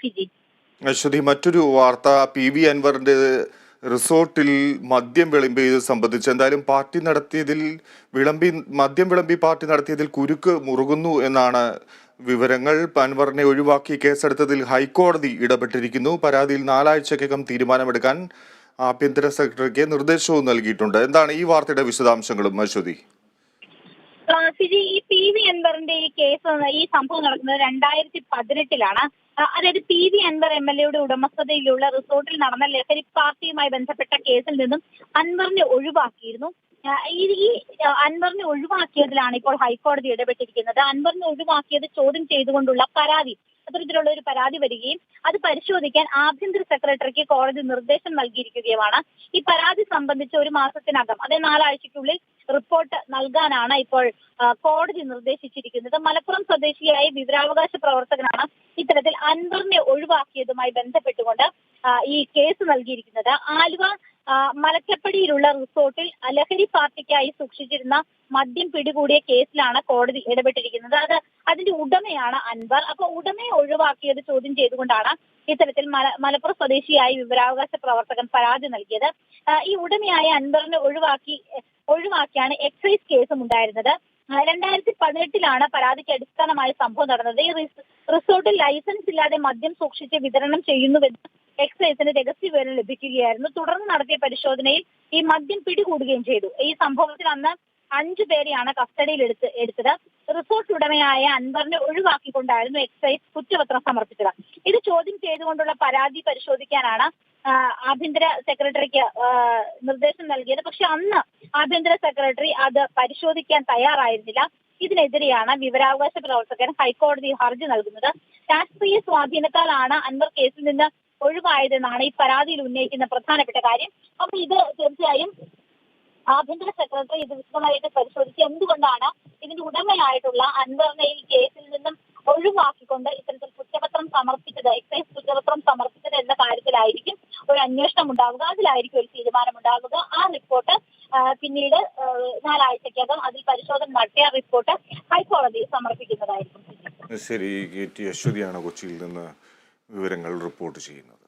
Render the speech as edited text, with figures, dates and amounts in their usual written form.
Fiji. Aswathy, മറ്റൊരു വാർത്ത, PV അൻവറിന്റെ റിസോർട്ടിൽ മദ്യം വിളമ്പിയത് സംബന്ധിച്ച് എന്തായാലും മദ്യം വിളമ്പി പാർട്ടി നടത്തിയതിൽ കുരുക്ക് മുറുകുന്നു എന്നാണ് വിവരങ്ങൾ. അൻവറിനെ ഒഴിവാക്കി കേസെടുത്തതിൽ ഹൈക്കോടതി ഇടപെട്ടിരിക്കുന്നു. പരാതിയിൽ 4 ആഴ്ചക്കകം തീരുമാനമെടുക്കാൻ ആഭ്യന്തര സെക്രട്ടറിക്ക് നിർദ്ദേശവും നൽകിയിട്ടുണ്ട്. എന്താണ് ഈ വാർത്തയുടെ വിശദാംശങ്ങളും അശ്വതി? ഫിജി, ഈ PV അൻവറിന്റെ ഈ കേസ്, ഈ സംഭവം നടക്കുന്നത് 2018-ലാണ്. അതായത് PV അൻവർ MLA-യുടെ ഉടമസ്ഥതയിലുള്ള റിസോർട്ടിൽ നടന്ന ലഹരി പാർട്ടിയുമായി ബന്ധപ്പെട്ട കേസിൽ നിന്നും അൻവറിനെ ഒഴിവാക്കിയിരുന്നു. ഈ അൻവറിനെ ഒഴിവാക്കിയതിലാണ് ഇപ്പോൾ ഹൈക്കോടതി ഇടപെട്ടിരിക്കുന്നത്. അൻവറിനെ ഒഴിവാക്കിയത് ചോദ്യം ചെയ്തുകൊണ്ടുള്ള പരാതി, അത്തരത്തിലുള്ള ഒരു പരാതി വരികയും അത് പരിശോധിക്കാൻ ആഭ്യന്തര സെക്രട്ടറിക്ക് കോടതി നിർദ്ദേശം നൽകിയിരിക്കുകയുമാണ്. ഈ പരാതി സംബന്ധിച്ച് 1 മാസത്തിനകം, അതായത് 4 ആഴ്ചയ്ക്കുള്ളിൽ റിപ്പോർട്ട് നൽകാനാണ് ഇപ്പോൾ കോടതി നിർദ്ദേശിച്ചിരിക്കുന്നത്. മലപ്പുറം സ്വദേശിയായ വിവരാവകാശ പ്രവർത്തകനാണ് ഇത്തരത്തിൽ അൻവറിനെ ഒഴിവാക്കിയതുമായി ബന്ധപ്പെട്ടുകൊണ്ട് ഈ കേസ് നൽകിയിരിക്കുന്നത്. ആലുവ മലക്കപ്പടിയിലുള്ള റിസോർട്ടിൽ ലഹരി പാർട്ടിക്കായി സൂക്ഷിച്ചിരുന്ന മദ്യം പിടികൂടിയ കേസിലാണ് കോടതി ഇടപെട്ടിരിക്കുന്നത്. അതിന്റെ ഉടമയാണ് അൻവർ. അപ്പൊ ഉടമയെ ഒഴിവാക്കിയത് ചോദ്യം ചെയ്തുകൊണ്ടാണ് ഇത്തരത്തിൽ മലപ്പുറം സ്വദേശിയായ വിവരാവകാശ പ്രവർത്തകൻ പരാതി നൽകിയത്. ഈ ഉടമയായ അൻവറിനെ ഒഴിവാക്കിയാണ് എക്സൈസ് കേസും ഉണ്ടായിരുന്നത്. 2018-ലാണ് പരാതിക്ക് അടിസ്ഥാനമായ സംഭവം നടന്നത്. ഈ റിസോർട്ടിൽ ലൈസൻസ് ഇല്ലാതെ മദ്യം സൂക്ഷിച്ച് വിതരണം ചെയ്യുന്നുവെന്ന് എക്സൈസിന് രഹസ്യ വിവരം ലഭിക്കുകയായിരുന്നു. തുടർന്ന് നടത്തിയ പരിശോധനയിൽ ഈ മദ്യം പിടികൂടുകയും ചെയ്തു. ഈ സംഭവത്തിൽ അന്ന് 5 പേരെയാണ് കസ്റ്റഡിയിൽ എടുത്തത്. റിസോർട്ട് ഉടമയായ അൻവറിനെ ഒഴിവാക്കിക്കൊണ്ടായിരുന്നു എക്സൈസ് കുറ്റപത്രം സമർപ്പിച്ചത്. ഇത് ചോദ്യം ചെയ്തുകൊണ്ടുള്ള പരാതി പരിശോധിക്കാനാണ് ആഭ്യന്തര സെക്രട്ടറിക്ക് നിർദ്ദേശം നൽകിയത്. പക്ഷെ അന്ന് ആഭ്യന്തര സെക്രട്ടറി അത് പരിശോധിക്കാൻ തയ്യാറായിരുന്നില്ല. ഇതിനെതിരെയാണ് വിവരാവകാശ പ്രവർത്തകൻ ഹൈക്കോടതി ഹർജി നൽകുന്നത്. രാഷ്ട്രീയ സ്വാധീനത്താലാണ് അൻവർ കേസിൽ നിന്ന് ഒഴിവായതെന്നാണ് ഈ പരാതിയിൽ ഉന്നയിക്കുന്ന പ്രധാനപ്പെട്ട കാര്യം. അപ്പൊ ഇത് തീർച്ചയായും ആഭ്യന്തര സെക്രട്ടറി ഇത് വിശദമായിട്ട് പരിശോധിച്ച് എന്തുകൊണ്ടാണ് ഇതിന്റെ ഉടമയായിട്ടുള്ള അൻവറിനെ ഈ കേസിൽ നിന്നും ഒഴിവാക്കിക്കൊണ്ട് ഇത്തരത്തിൽ കുറ്റപത്രം സമർപ്പിച്ചത്, എക്സൈസ് കുറ്റപത്രം സമർപ്പിച്ചത് എന്ന കാര്യത്തിലായിരിക്കും ഒരു അന്വേഷണം ഉണ്ടാവുക. അതിലായിരിക്കും ഒരു തീരുമാനമുണ്ടാവുക. ആ റിപ്പോർട്ട് പിന്നീട് 4 ആഴ്ചക്കകം അതിൽ പരിശോധന നടത്തിയ റിപ്പോർട്ട് ഹൈക്കോടതി സമർപ്പിക്കുന്നതായിരിക്കും. ശരി, KT അശ്വതിയാണ് കൊച്ചിയിൽ നിന്ന് വിവരങ്ങൾ റിപ്പോർട്ട് ചെയ്യുന്നത്.